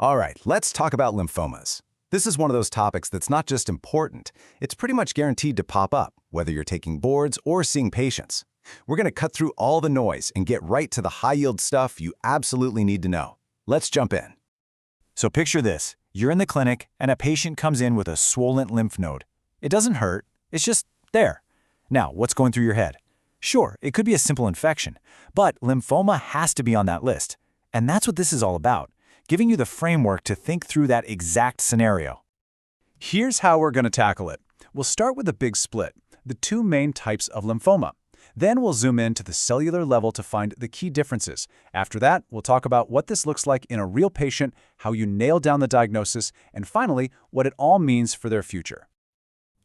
All right, let's talk about lymphomas. This is one of those topics that's not just important, it's pretty much guaranteed to pop up, whether you're taking boards or seeing patients. We're going to cut through all the noise and get right to the high-yield stuff you absolutely need to know. Let's jump in. So picture this. You're in the clinic and a patient comes in with a swollen lymph node. It doesn't hurt, it's just there. Now, what's going through your head? Sure, it could be a simple infection, but lymphoma has to be on that list. And that's what this is all about, giving you the framework to think through that exact scenario. Here's how we're going to tackle it. We'll start with a big split, the two main types of lymphoma. Then we'll zoom in to the cellular level to find the key differences. After that, we'll talk about what this looks like in a real patient, how you nail down the diagnosis, and finally, what it all means for their future.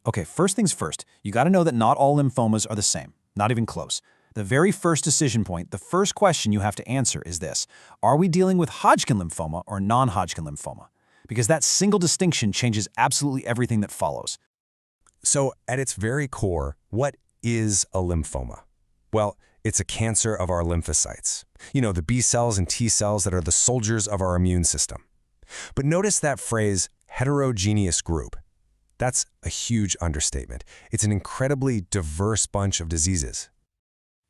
Okay, first things first, you got to know that not all lymphomas are the same, not even close. The very first decision point, the first question you have to answer is this: are we dealing with Hodgkin lymphoma or non-Hodgkin lymphoma? Because that single distinction changes absolutely everything that follows. So, at its very core, what is a lymphoma? Well, it's a cancer of our lymphocytes. You know, the B cells and T cells that are the soldiers of our immune system. But notice that phrase, heterogeneous group. That's a huge understatement. It's an incredibly diverse bunch of diseases.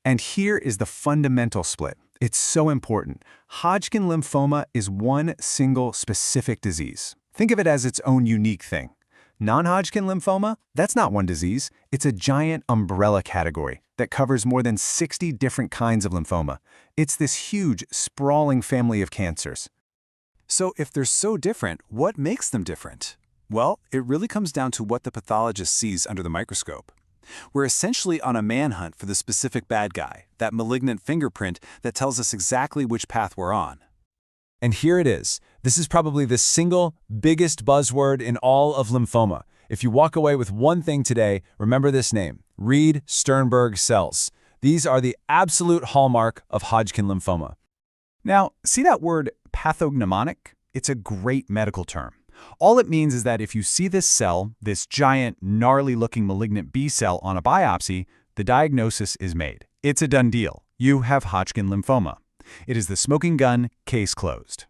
And here is the fundamental split. It's so important. Hodgkin lymphoma is one single specific disease. Think of it as its own unique thing. Non-Hodgkin lymphoma, that's not one disease. It's a giant umbrella category that covers more than 60 different kinds of lymphoma. It's this huge, sprawling family of cancers. So if they're so different, what makes them different? Well, it really comes down to what the pathologist sees under the microscope. We're essentially on a manhunt for the specific bad guy, that malignant fingerprint that tells us exactly which path we're on. And here it is. This is probably the single biggest buzzword in all of lymphoma. If you walk away with one thing today, remember this name: Reed-Sternberg cells. These are the absolute hallmark of Hodgkin lymphoma. Now, see that word pathognomonic? It's a great medical term. All it means is that if you see this cell, this giant, gnarly-looking malignant B cell on a biopsy, the diagnosis is made. It's a done deal. You have Hodgkin lymphoma. It is the smoking gun, case closed.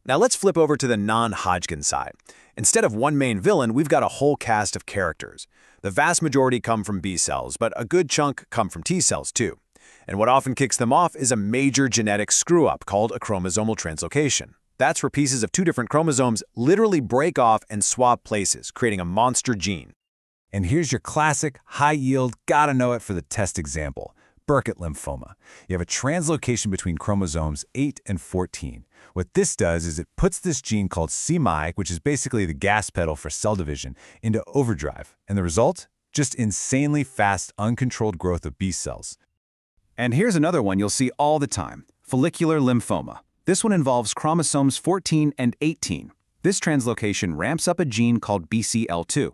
Now let's flip over to the non-Hodgkin side. Instead of one main villain, we've got a whole cast of characters. The vast majority come from B cells, but a good chunk come from T cells too. And what often kicks them off is a major genetic screw-up called a chromosomal translocation. That's where pieces of two different chromosomes literally break off and swap places, creating a monster gene. And here's your classic, high-yield, gotta-know-it for the test example: Burkitt lymphoma. You have a translocation between chromosomes 8 and 14. What this does is it puts this gene called CMDT, which is basically the gas pedal for cell division, into overdrive. And the result? Just insanely fast, uncontrolled growth of B cells. And here's another one you'll see all the time: follicular lymphoma. This one involves chromosomes 14 and 18. This translocation ramps up a gene called BCL2.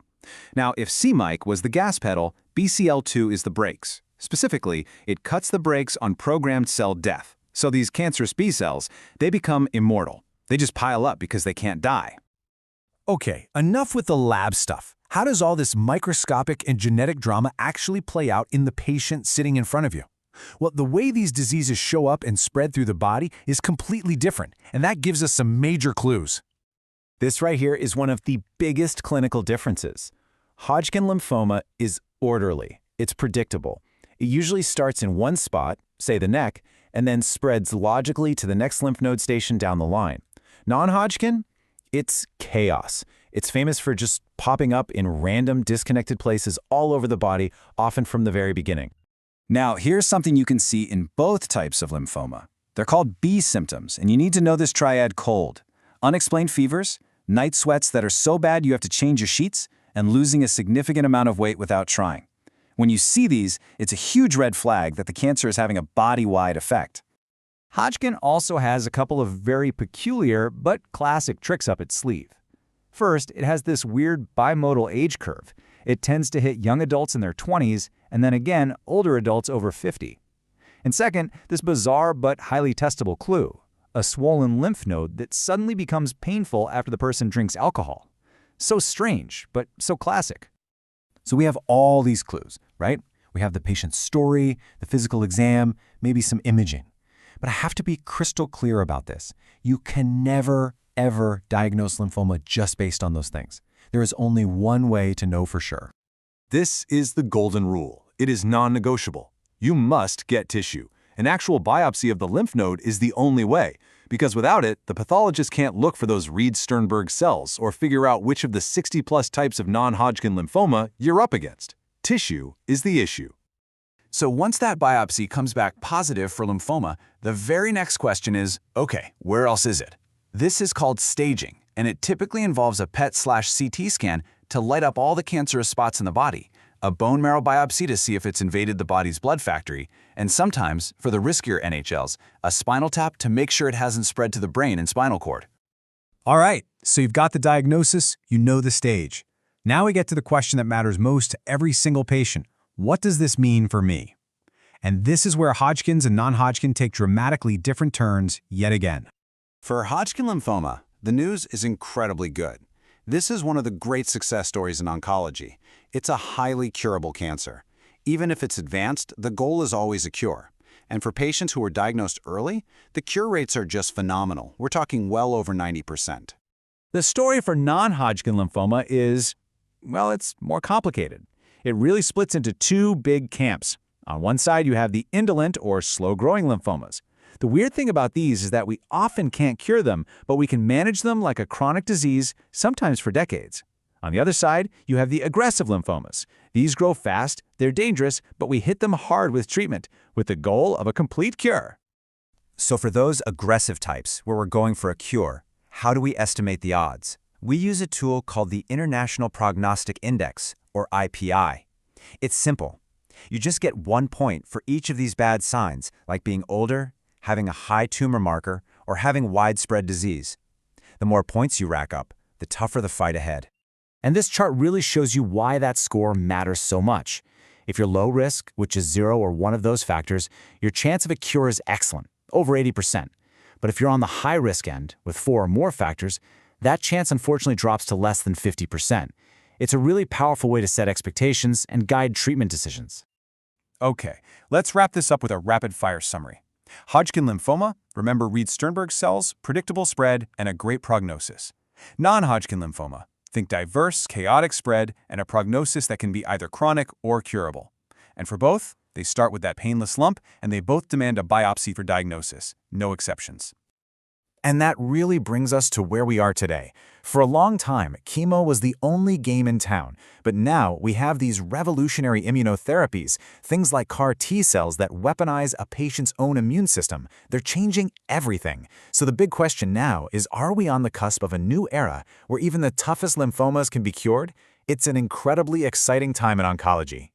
Now, if CMDT was the gas pedal, BCL2 is the brakes. Specifically, it cuts the brakes on programmed cell death. So these cancerous B cells, they become immortal. They just pile up because they can't die. Okay, enough with the lab stuff. How does all this microscopic and genetic drama actually play out in the patient sitting in front of you? Well, the way these diseases show up and spread through the body is completely different, and that gives us some major clues. This right here is one of the biggest clinical differences. Hodgkin lymphoma is orderly. It's predictable. It usually starts in one spot, say the neck, and then spreads logically to the next lymph node station down the line. Non-Hodgkin? It's chaos. It's famous for just popping up in random, disconnected places all over the body, often from the very beginning. Now, here's something you can see in both types of lymphoma. They're called B symptoms, and you need to know this triad cold: unexplained fevers, night sweats that are so bad you have to change your sheets, and losing a significant amount of weight without trying. When you see these, it's a huge red flag that the cancer is having a body-wide effect. Hodgkin also has a couple of very peculiar but classic tricks up its sleeve. First, it has this weird bimodal age curve. It tends to hit young adults in their 20s, and then again, older adults over 50. And second, this bizarre but highly testable clue: a swollen lymph node that suddenly becomes painful after the person drinks alcohol. So strange, but so classic. So we have all these clues, right? We have the patient's story, the physical exam, maybe some imaging. But I have to be crystal clear about this. You can never, ever diagnose lymphoma just based on those things. There is only one way to know for sure. This is the golden rule. It is non-negotiable. You must get tissue. An actual biopsy of the lymph node is the only way, because without it, the pathologist can't look for those Reed-Sternberg cells or figure out which of the 60-plus types of non-Hodgkin lymphoma you're up against. Tissue is the issue. So once that biopsy comes back positive for lymphoma, the very next question is, okay, where else is it? This is called staging, and it typically involves a PET/CT scan to light up all the cancerous spots in the body, a bone marrow biopsy to see if it's invaded the body's blood factory, and sometimes, for the riskier NHLs, a spinal tap to make sure it hasn't spread to the brain and spinal cord. All right, so you've got the diagnosis, you know the stage. Now we get to the question that matters most to every single patient. What does this mean for me? And this is where Hodgkin's and non-Hodgkin take dramatically different turns yet again. For Hodgkin lymphoma, the news is incredibly good. This is one of the great success stories in oncology. It's a highly curable cancer. Even if it's advanced, the goal is always a cure. And for patients who are diagnosed early, the cure rates are just phenomenal. We're talking well over 90%. The story for non-Hodgkin lymphoma is, well, it's more complicated. It really splits into two big camps. On one side, you have the indolent or slow-growing lymphomas. The weird thing about these is that we often can't cure them, but we can manage them like a chronic disease, sometimes for decades. On the other side, you have the aggressive lymphomas. These grow fast, they're dangerous, but we hit them hard with treatment, with the goal of a complete cure. So for those aggressive types, where we're going for a cure, how do we estimate the odds? We use a tool called the International Prognostic Index, or IPI. It's simple. You just get 1 point for each of these bad signs, like being older, having a high tumor marker, or having widespread disease. The more points you rack up, the tougher the fight ahead. And this chart really shows you why that score matters so much. If you're low risk, which is 0 or 1 of those factors, your chance of a cure is excellent, over 80%. But if you're on the high risk end, with 4 or more factors, that chance unfortunately drops to less than 50%. It's a really powerful way to set expectations and guide treatment decisions. Okay, let's wrap this up with a rapid-fire summary. Hodgkin lymphoma, remember Reed-Sternberg cells, predictable spread, and a great prognosis. Non-Hodgkin lymphoma, think diverse, chaotic spread, and a prognosis that can be either chronic or curable. And for both, they start with that painless lump, and they both demand a biopsy for diagnosis. No exceptions. And that really brings us to where we are today. For a long time, chemo was the only game in town, but now we have these revolutionary immunotherapies, things like CAR T cells that weaponize a patient's own immune system. They're changing everything. So the big question now is, are we on the cusp of a new era where even the toughest lymphomas can be cured? It's an incredibly exciting time in oncology.